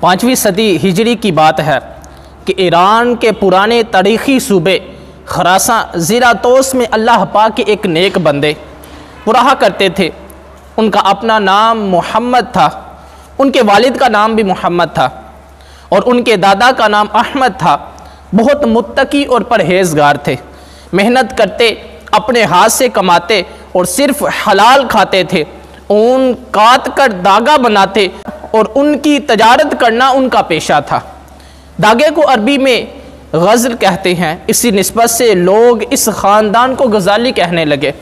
5ویں صدی ہجری کی بات ہے کہ ایران کے پرانے تاریخی صوبے خراساں ضلع طوس میں اللہ پاک کے ایک نیک بندے وہ رہا کرتے تھے۔ ان کا اپنا نام محمد تھا، ان کے والد کا نام بھی محمد تھا اور ان کے دادا کا نام احمد تھا۔ بہت متقی اور پرہیزگار تھے، محنت کرتے، اپنے ہاتھ سے کماتے اور صرف حلال کھاتے تھے۔ اون کاٹ کر داغا بناتے اور ان کی تجارت کرنا ان کا پیشہ تھا۔ داغے کو عربی میں غزل کہتے ہیں، اسی نسبت سے لوگ اس خاندان کو غزالی کہنے لگے۔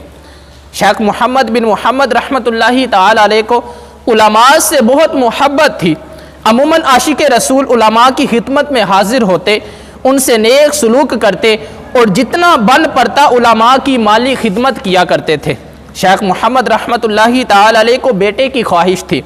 شیخ محمد بن محمد رحمۃ اللہ تعالی علیہ کو علماء سے بہت محبت تھی۔ عموماً عاشق رسول علماء کی خدمت میں حاضر ہوتے، ان سے نیک سلوک کرتے اور جتنا بن پڑتا علماء کی مالی خدمت کیا کرتے تھے۔ شیخ محمد رحمۃ اللہ تعالی علیہ کو بیٹے کی خواہش تھی۔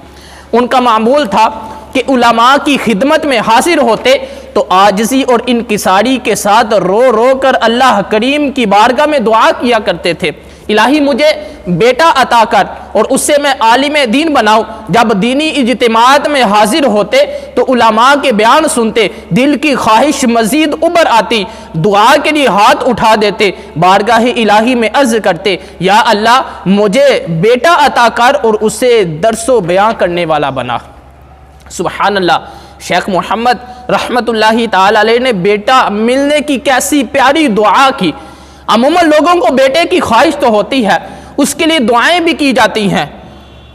ان کا معمول تھا کہ علماء کی خدمت میں حاضر ہوتے تو عاجزی اور انکساری کے ساتھ رو رو کر اللہ کریم کی بارگاہ میں دعا کیا کرتے تھے، الہی مجھے بیٹا عطا کر اور اس سے میں عالم دین بناؤں۔ جب دینی اجتماعات میں حاضر ہوتے تو علماء کے بیان سنتے، دل کی خواہش مزید ابھر آتی، دعا کے لیے ہاتھ اٹھا دیتے، بارگاہ الہی میں عرض کرتے، یا اللہ مجھے بیٹا عطا کر اور اسے درس و بیان کرنے والا بنا۔ سبحان اللہ، شیخ محمد رحمۃ اللہ تعالی علیہ نے بیٹا ملنے کی کیسی پیاری دعا کی۔ عموماً لوگوں کو بیٹے کی خواہش تو ہوتی ہے، اس کے لیے دعائیں بھی کی جاتی ہیں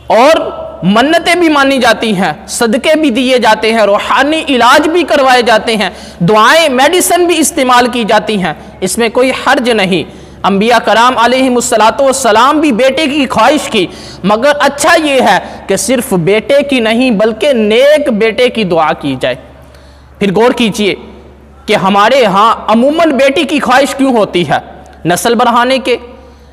اور منتیں بھی مانی جاتی ہیں، صدقے بھی دیے جاتے ہیں، روحانی علاج بھی کروائے جاتے ہیں، دعائیں میڈیسن بھی استعمال کی جاتی ہیں، اس میں کوئی حرج نہیں۔ انبیاء کرام علیہم السلام بھی بیٹے کی خواہش کی، مگر اچھا یہ ہے کہ صرف بیٹے کی نہیں بلکہ نیک بیٹے کی دعا کی جائے۔ پھر غور کیجئے کہ ہمارے ہاں عموماً بیٹی کی خواہش کیوں ہوتی ہے؟ نسل بڑھانے کے،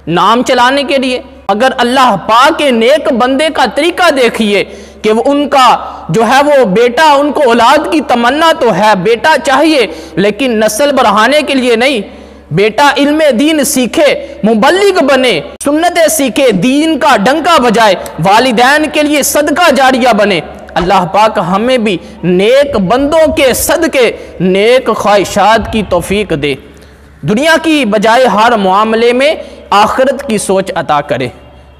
نام چلانے کے لیے۔ اگر اللہ پاک کے نیک بندے کا طریقہ دیکھیے کہ وہ ان کا جو ہے وہ بیٹا، ان کو اولاد کی تمنا تو ہے، بیٹا چاہیے، لیکن نسل بڑھانے کے لیے نہیں۔ بیٹا علم دین سیکھے، مبلغ بنے، سنتیں سیکھے، دین کا ڈنکا بجائے، والدین کے لیے صدقہ جاریہ بنے۔ اللہ پاک ہمیں بھی نیک بندوں کے صدقے نیک خواہشات کی توفیق دے، دنیا کی بجائے ہر معاملے میں آخرت کی سوچ عطا کرے۔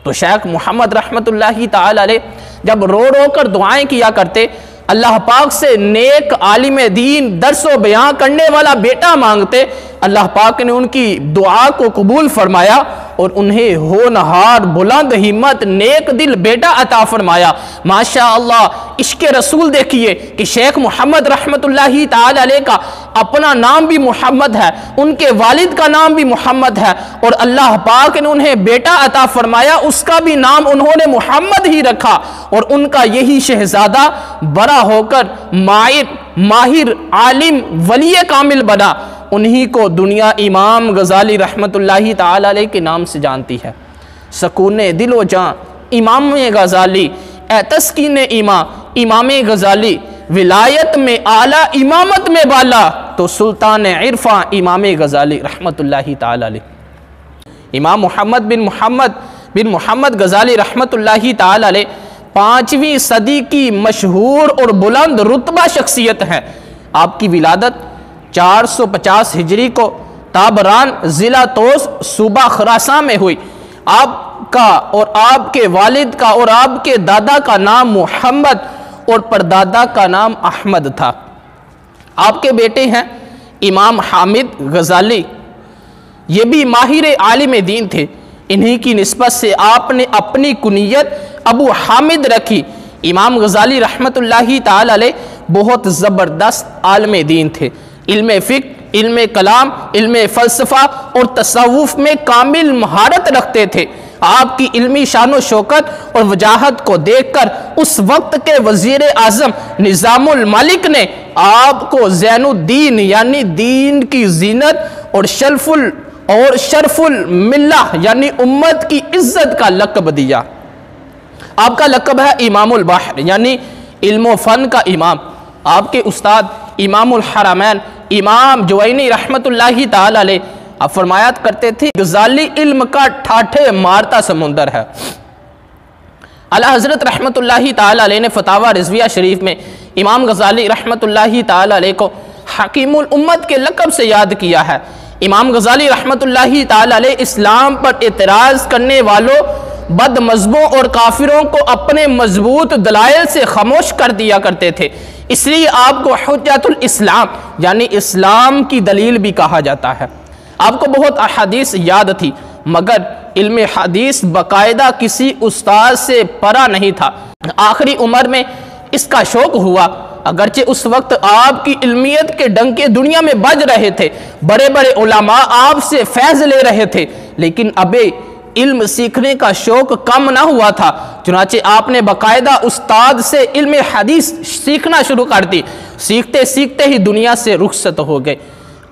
تو شیخ محمد رحمۃ اللہ تعالی علیہ جب رو رو کر دعائیں کیا کرتے، اللہ پاک سے نیک عالم دین درس و بیان کرنے والا بیٹا مانگتے، اللہ پاک نے ان کی دعا کو قبول فرمایا اور انہیں ہونہار بلند ہمت نیک دل بیٹا عطا فرمایا۔ ماشاءاللہ، عشق رسول دیکھیے کہ شیخ محمد رحمۃ اللہ تعالی علیہ کا اپنا نام بھی محمد ہے، ان کے والد کا نام بھی محمد ہے اور اللہ پاک نے انہیں بیٹا عطا فرمایا، اس کا بھی نام انہوں نے محمد ہی رکھا اور ان کا یہی شہزادہ بڑا ہو کر ماہر عالم ولی کامل بنا۔ انہی کو دنیا امام غزالی رحمۃ اللہ تعالی علیہ کے نام سے جانتی ہے۔ سکون دل و جاں امام غزالی، اے تسکین ایمان امام غزالی، ولایت میں اعلیٰ امامت میں بالا، تو سلطان عرفاں امام غزالی رحمۃ اللہ تعالی علیہ۔ امام محمد بن محمد غزالی رحمۃ اللہ تعالی علیہ 5ویں صدی کی مشہور اور بلند رتبہ شخصیت ہے۔ آپ کی ولادت 450 ہجری کو تابران ضلع طوس صوبہ خراساں میں ہوئی۔ آپ کا اور آپ کے والد کا اور آپ کے دادا کا نام محمد اور پردادا کا نام احمد تھا۔ آپ کے بیٹے ہیں امام حامد غزالی، یہ بھی ماہر عالم دین تھے۔ انہی کی نسبت سے آپ نے اپنی کنیت ابو حامد رکھی۔ امام غزالی رحمۃ اللہ تعالی علیہ بہت زبردست عالم دین تھے، علم فقہ، علم کلام، علم فلسفہ اور تصوف میں کامل مہارت رکھتے تھے۔ آپ کی علمی شان و شوکت اور وجاہت کو دیکھ کر اس وقت کے وزیر اعظم نظام الملک نے آپ کو زین الدین یعنی دین کی زینت اور شرف الملہ یعنی امت کی عزت کا لقب دیا۔ آپ کا لقب ہے امام البحر یعنی علم و فن کا امام۔ آپ کے استاد امام الحرمین امام جوینی رحمۃ اللہ تعالی علیہ آپ فرمایات کرتے تھے، غزالی علم کا ٹھاٹھے مارتا سمندر ہے، اعلیٰ حضرت رحمۃ اللہ تعالیٰ علیہ نے فتاویٰ رضویہ شریف میں امام غزالی رحمۃ اللہ تعالیٰ علیہ کو حکیم الامت کے لقب سے یاد کیا ہے۔ امام غزالی رحمۃ اللہ تعالیٰ علیہ اسلام پر اعتراض کرنے والوں، بد مذہبوں اور کافروں کو اپنے مضبوط دلائل سے خاموش کر دیا کرتے تھے، اس لیے آپ کو حجت الاسلام یعنی اسلام کی دلیل بھی کہا جاتا ہے۔ آپ کو بہت احادیث یاد تھی، مگر علم حدیث باقاعدہ کسی استاد سے پڑھا نہیں تھا۔ آخری عمر میں اس کا شوق ہوا، اگرچہ اس وقت آپ کی علمیت کے ڈنکے دنیا میں بج رہے تھے، بڑے بڑے علماء آپ سے فیض لے رہے تھے، لیکن ابھی علم سیکھنے کا شوق کم نہ ہوا تھا، چنانچہ آپ نے باقاعدہ استاد سے علم حدیث سیکھنا شروع کر دی۔ سیکھتے سیکھتے ہی دنیا سے رخصت ہو گئے۔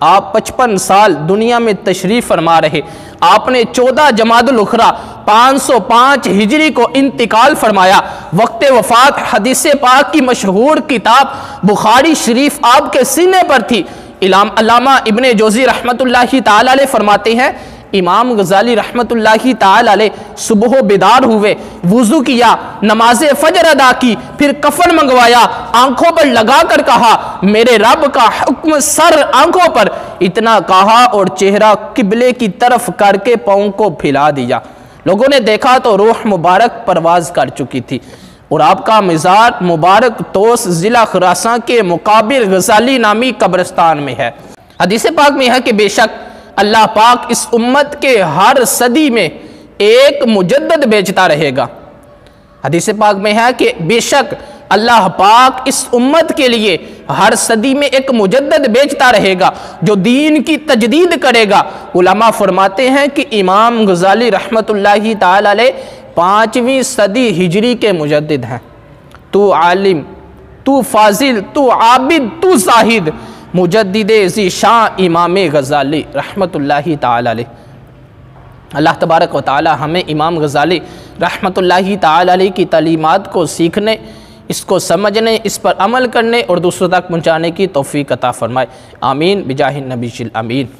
آپ 55 سال دنیا میں تشریف فرما رہے۔ آپ نے 14 جمادی الاخری 505 ہجری کو انتقال فرمایا۔ وقت وفات حدیث پاک کی مشہور کتاب بخاری شریف آپ کے سینے پر تھی۔ علامہ ابن جوزی رحمۃ اللہ تعالی علیہ فرماتے ہیں، امام غزالی رحمۃ اللہ تعالی علیہ صبح بیدار ہوئے، وضو کیا، نماز فجر ادا کی، پھر کفن منگوایا، آنکھوں پر لگا کر کہا میرے رب کا حکم سر آنکھوں پر، اتنا کہا اور چہرہ قبلے کی طرف کر کے پاؤں کو پھیلا دیا۔ لوگوں نے دیکھا تو روح مبارک پرواز کر چکی تھی، اور آپ کا مزار مبارک توس ضلع خراسان کے مقابر غزالی نامی قبرستان میں ہے۔ حدیث پاک میں ہے کہ بے شک اللہ پاک اس امت کے ہر صدی میں ایک مجدد بھیجتا رہے گا۔ حدیث پاک میں ہے کہ بے شک اللہ پاک اس امت کے لیے ہر صدی میں ایک مجدد بھیجتا رہے گا جو دین کی تجدید کرے گا۔ علماء فرماتے ہیں کہ امام غزالی رحمۃ اللہ تعالی علیہ 5ویں صدی ہجری کے مجدد ہیں۔ تو عالم، تو فاضل، تو عابد، تو زاہد، مجدد ذی شان امام غزالی رحمۃ اللہ تعالی علیہ۔ اللہ تبارک و تعالی ہمیں امام غزالی رحمۃ اللہ تعالی علیہ کی تعلیمات کو سیکھنے، اس کو سمجھنے، اس پر عمل کرنے اور دوسروں تک پہنچانے کی توفیق عطا فرمائے۔ آمین بجاہ النبی الامین۔